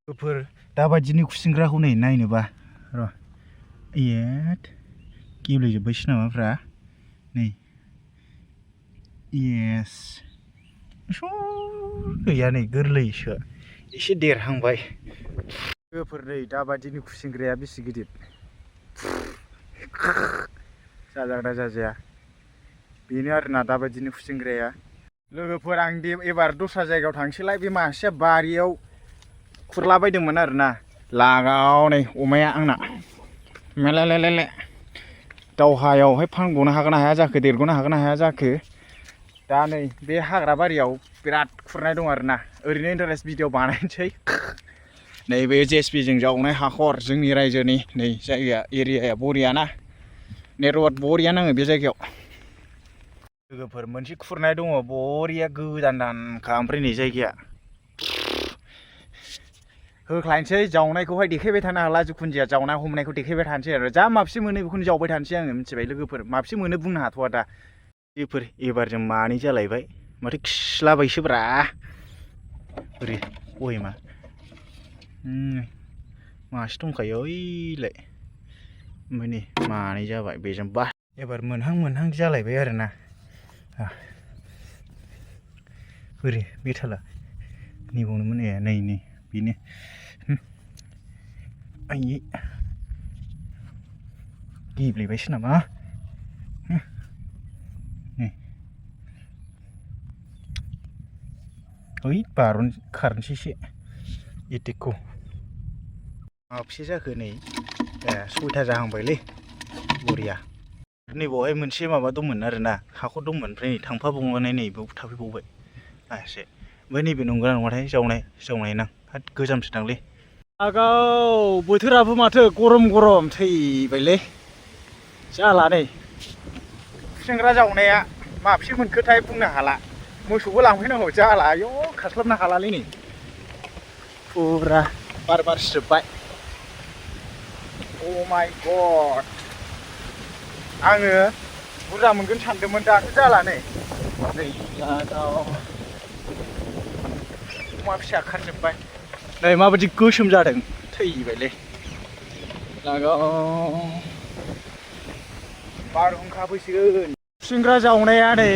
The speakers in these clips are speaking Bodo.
फोर दाबादिनि खुसिंग्राखौ नै नायनोबा र' एट गेब्लेजोब्बायसो नामाफ्रा नै येस गैया नै गोरलैसो एसे देरहांबाय लोगोफोर नै दाबादिनि खुसिंग्राया बेसे गिदिर जाजागोना जाजाया बेनो आरोना दाबादिनि खुसिंग्राया लोगोफोर आं एबार दस्रा जायगायाव थांसैलाय बे मासेया बारियाव खुरला बायदोंमोन आरोना लागाव नै अमाया आंना मेलेलेले दावहायावहाय फानग'नो हागोन ना हाया जाखो देरग'नो हागोन ना हाया जाखो दा नै बे हाग्रा बारियाव बिराद खुरनाय दं आरोना ओरैनो इन्टारेस्ट भिडिअ बानायनोसै नैबे जेएसपि जों जावनाय हाखर जोंनि रायजोनि नै जायगा एरियाया बरियाना नेटवर्क बरिया नाङो बे जायगायाव लोगोफोर मोनसे खुरनाय दङ बरिया गोदान दानखा ओमफ्राय नै जायगाया होख्लायनोसै जावनायखौहाय देखायबाय थानो हाला जिखुनु जाया जावनाय हमनायखौ देखायबाय थानोसै आरो जा माबसे मोनो बेखौनो जावबाय थानोसै आङो मिथिबाय लोगोफोर माबसे मोनो बुंनो हाथ'वा दा बेफोर एबार जों मानै जालायबाय माथो खिलाबायसोब्रा बोरै गयमा मासे दंखायो ओइलाय ओमफ्राय नै मानै जाबाय बेजों बा एबार मोनहां जालायबाय आरोना बोरै बेथाला नैबावनोमोन ए नै बेनो आयै गेब्लेबायसो नामा ओइ बारन खारनोसैसो एटेकखौ माबसे जाखो नै सयथा जाहांबायलै बरिया नैबावहाय मोनसे माबा दंमोन आरोना हाखर दंमोन ओमफ्राय नै थांफाबावनानै नै बेयाव थाफैबावबाय एसे ओमफ्राय नैबे नंगौना नङाथाय जावनाय नां गोजामसो दांलै आगाव बोथोराबो माथो गरम थैबायलै जाला नै खुसेंग्रा जावनाया माबसे मोनखोथाय बुंनो हाला मोसौबो लांफैनांगौ जाला आयौ खास्लाबनो हालालै नै फुरा बारसिजोब्बाय अ माय गड आङो बुरजा मोनगोन सानदोंमोन दाथ' जाला नै लागाव अमा फिसा खारजोब्बाय नै माबायदि गोसोम जादों थैबायलै लागाव बारहुंखा फैसिगोन खुसेंग्रा जावनाया नै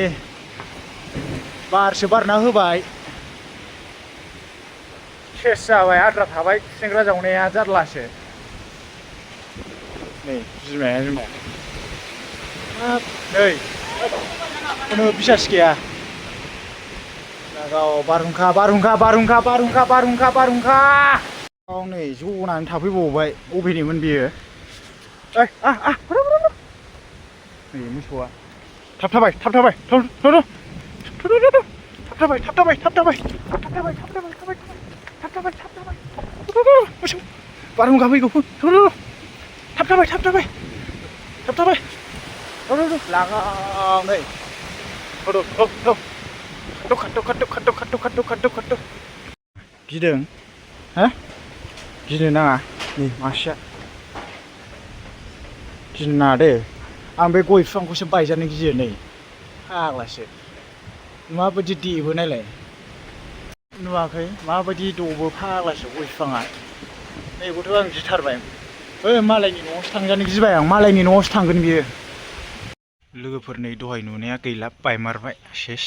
बारसो बारना होबाय सेस जाबाय आद्रा थाबाय खुसेंग्रा जावनाया जारलासो नै बिमाया नै खुनु बिसास गैया लागाव बारहुंखा नै जनानै थाफैबावबाय बबेनिमोन बेयो नै मोसौआ थाबथाबाय मोसौ बारहुंखा फैगौ थाबथाबाय लागाव नै खारद' गिदों हा गिनो नाङा नै मासेया गिनो नाङा दे आं बे गय बिफांखौसो बायजानो गियो नै फाग्लासो माबायदि देबो नायलाय नुवाखै माबायदि दबो फाग्लासो गय बिफाङा नैखौथ' आं गिथारबाय मालायनि न'आवसो थांजानो गिबाय आं मालायनि न'आवसो थांगोन बियो लोगोफोर नै दहाय नुनाया गैला बायमारबाय सेस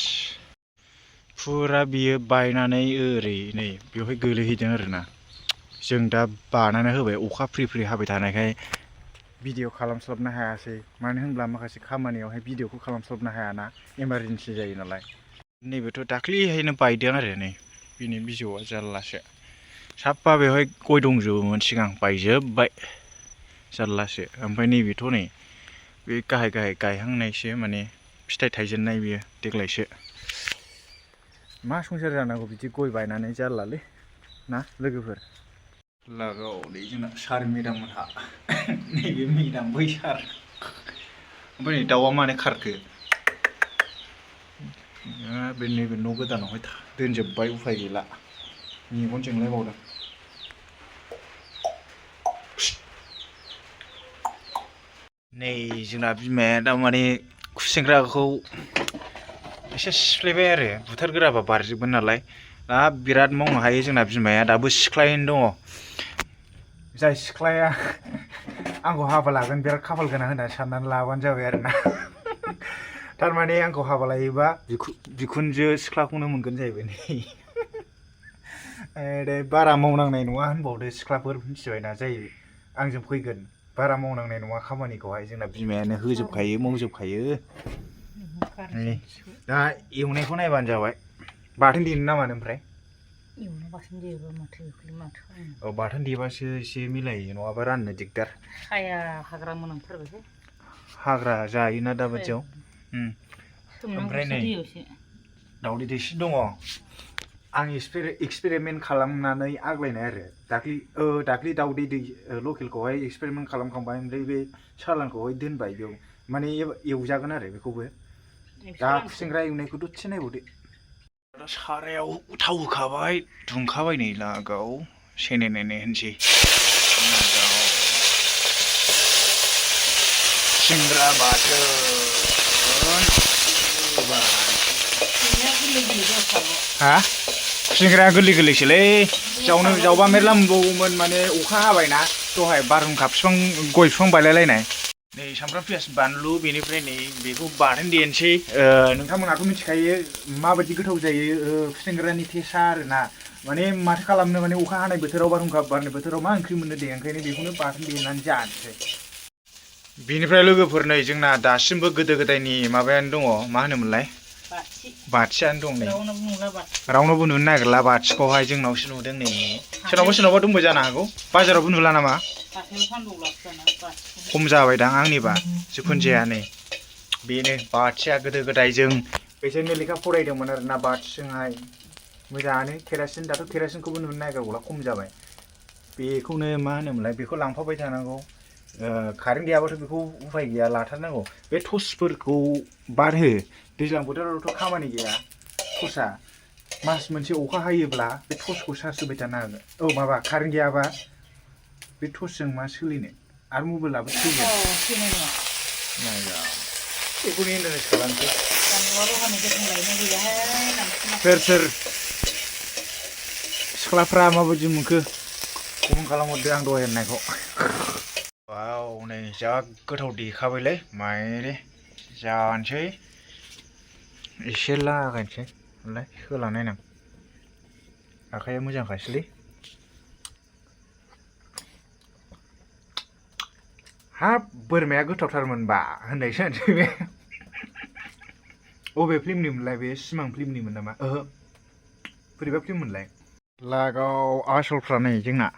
फुरा बियो बायनानै ओरै नै बेवहाय गोलैहैदों आरोना जों दा बानायना होबाय अखा फ्रि हाबाय थानायखाय भिडिअ खालामस्लाबनो हायासै मानो होनब्ला माखासे खामानियावहाय भिडिअखौ खालामस्लाबनो हायाना इमारजेन्सि जायो नालाय नैबेथ' दाख्लैहायनो बायदों आरो नै बिनि बिजौआ जारलासो साफा बेवहाय गय दंजोबोमोन सिगां बायजोब्बाय जारलासो ओमफ्राय नैबेथ' नै बे गाहाय गायहांनायसो माने फिथाइ थाइजेननाय बियो देग्लायसो मा संसार जानांगौ बिदि गय बायनानै जारलालै ना लोगोफोर लागावलै जोंना सार मेदाम मोनहा नैबे मेदाम बै सार ओमफ्राय नै दाउआ मानो खारखो बे नैबे न' गोदानावहाय दोनजोब्बाय उफाय गैला मेगन जोंलायबावदों नै जोंना बिमाया दामाने खुसेंग्राखौ एसे सिफ्लेबाय आरो बुथारगोराबा बारजोबगोन नालाय दा बिराद मावनो हायो जोंना बिमाया दाबो सिख्लायैनो दङ जाय सिख्लाया आंखौ हाबा लागोन बिराद खाफाल गोनां होननानै साननानै लाबानो जाबाय आरोना थारमाने आंखौ हाबा लायोबा बिखुनजो सिख्लाखौनो मोनगोन जाहैबाय नै बारा मावनांनाय नङा होनबावदो सिख्लाफोर मिथिबायना जाय आंजों फैगोन बारा मावनांनाय नङा खामानिखौहाय जोंना बिमायानो होजोबखायो मावजोबखायो दा एवनायखौ नायबानो जाबाय बाथोन देनो ना मानो ओमफ्राय एवनो बाथोन देयोबा माथो औ बाथोन देबासो एसे मिलायो नङाबा राननो दिगदार साया हाग्रा मोनामथारबायसो हाग्रा जायोना दाबादियाव ओमफ्राय नै दावदै दैसे दङ आं एक्सपेरिमेन्ट खालामनानै आग्लायनाय आरो दाख्लि दावदै लकेलखौहाय एक्सपेरिमेन्ट खालामखांबाय ओमफ्राय बे सालानखौहाय दोनबाय बेयाव माने एवजागोन आरो बेखौबो दा खुसेंग्रा एवनायखौ दसे नायबावदो दा सारायाव थाव होखाबाय दुंखाबाय नै लागाव सेने नेने होनसै खुसेंग्रा बाथोन हा खुसेंग्राया गोरलै गोरलैसोलै जावबा मेरला मोनबावोमोन माने अखा हाबायना दहाय बारहुंखा गय बिफां बायलायलायनाय नै सामब्राम पियास बानलु बेनिफ्राय नै बेखौ बाथोन देनोसै नोंथांमोनाथ' मिथिखायो माबायदि गोथाव जायो खुसेंग्रानि टेस्टआ आरोना माने माथो खालामनो माने अखा हानाय बोथोराव बारहुंखा बारनाय बोथोराव मा ओंख्रि मोननो दे ओंखायनो बेखौनो बाथोन देनानै जानोसै बिनिफ्राय लोगोफोर नै जोंना दासिमबो गोदो गोदायनि माबायानो दङ मा होनोमोनलाय बाथियानो दं नै रावनावबो नुनो नागिरला बाथिखौहाय जोंनावसो नुदों नै सोरनावबा दंबो जानो हागौ बाजारावबो नुला नामा खम जाबायदां आंनिबा जिखुनु जाया नै बेनो बाथिया गोदो गोदाय जों बेजोंनो लेखा फरायदोंमोन आरोना बाथिजोंहाय मोजाङानो केरासिन दाथ' केरासिनखौबो नुनो नागिरला खम जाबाय बेखौनो मा होनोमोनलाय बेखौ लांफाबाय थानांगौ कारेन्ट गैयाबाथ' बेखौ उफाय गैया लाथारनांगौ बे टर्चफोरखौ बारहो दैज्लां बोथोरावथ' खामानि गैया टर्चआ मास मोनसे अखा हायोब्ला बे टर्चखौ चार्ज होबाय थानो हागोन औ माबा कारेन्ट गैयाबा बे टर्चजों मा सोलिनो आरो मबाइलाबो थैगोन बेखौनो इन्टारेस्ट खालामसै सोर सिख्लाफ्रा माबायदि मोनखो कमेन्ट खालामहरदो आं दहाय होननायखौ वाव नै जा गोथाव देखाबायलै मायरे जानोसै एसे लागायनोसै होनलाय होलांनायनां आखाइया मोजांखासैलै हाब बोरमाया गोथावथारमोनबा होननायसो जानोसै बे अबे फिल्मनिमोनलाय बे सिमां फिल्मनिमोन नामा ओहो बोरैबा फिल्ममोनलाय लागाव आसलफ्रा नै जोंना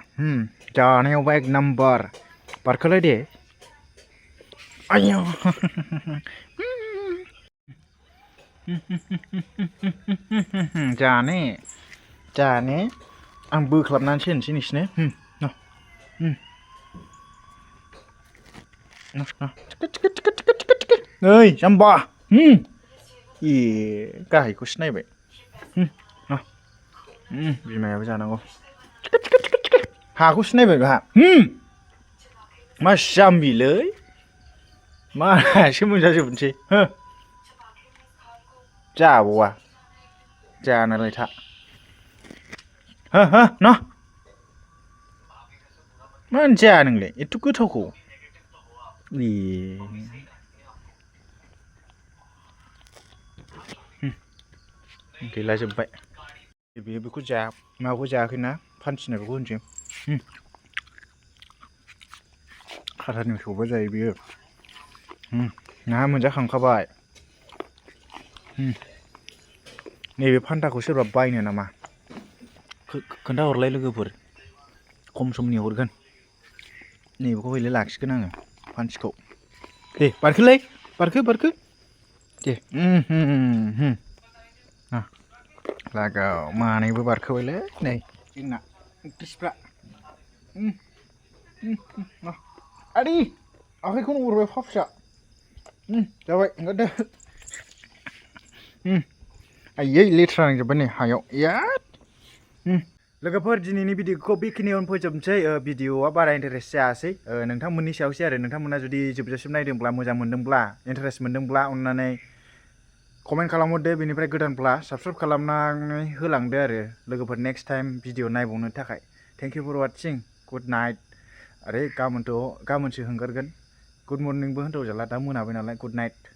जानायावबा एक नाम्बार बारखोलाय दे आयौ जाने आं बोख्लाबनानैसो होनोसै नोंसिनो नै जाम्बा ए गाहायखौसो नायबाय बिमायाबो जानांगौ हाखौसो नायबाय गाहा मा जाम्बिलै मासो मोनजाजोबनोसै जाबावा जानालाय था न मानो जाया नोंलाय एथ' गोथावखौ ए गैला जोब्बाय बेयो बेखौ माबाखौ जायाखैना फानथिनायखौ होनसै खाथारनि सौबा जायो बेयो ना मोनजाखांखाबाय नैबे फान्थाखौ सोरबा बायनो नामा खोन्थाहरलाय लोगोफोर खम समनि हरगोन नैबेखौ हयले लाखिगोन आङो फान्थिखौ दे बारखो दे लागाव मानैबो बारखोबायलै नै जोंना ओंख्रिफ्रा आदै आखाइखौनो अरबाय फा फिसा जाबाय ओंखारदो आयै लेथ्रा नांजोब्बाय नै हायाव याद लोगोफोर दिनैनि भिडिअखौ बेखिनियावनो फोजोबनोसै भिडिअआ बारा इन्टारेस्ट जायासै नोंथांमोननि सायावसै आरो नोंथांमोना जुदि जोबजासिम नायदोंब्ला मोजां मोनदोंब्ला इन्टारेस्ट मोनदोंब्ला अननानै कमेन्ट खालामहरदो बेनिफ्राय गोदानब्ला साबसक्राइब खालामनानै होलांदो आरो लोगोफोर नेक्स्ट टाइम भिडिअ नायबावनो थाखाय thank you for watching good night आरे गाबोनसो हंगारगोन गुड मर्निंबो होनथ'जाला दा मोनाबाय नालाय गुड नाइट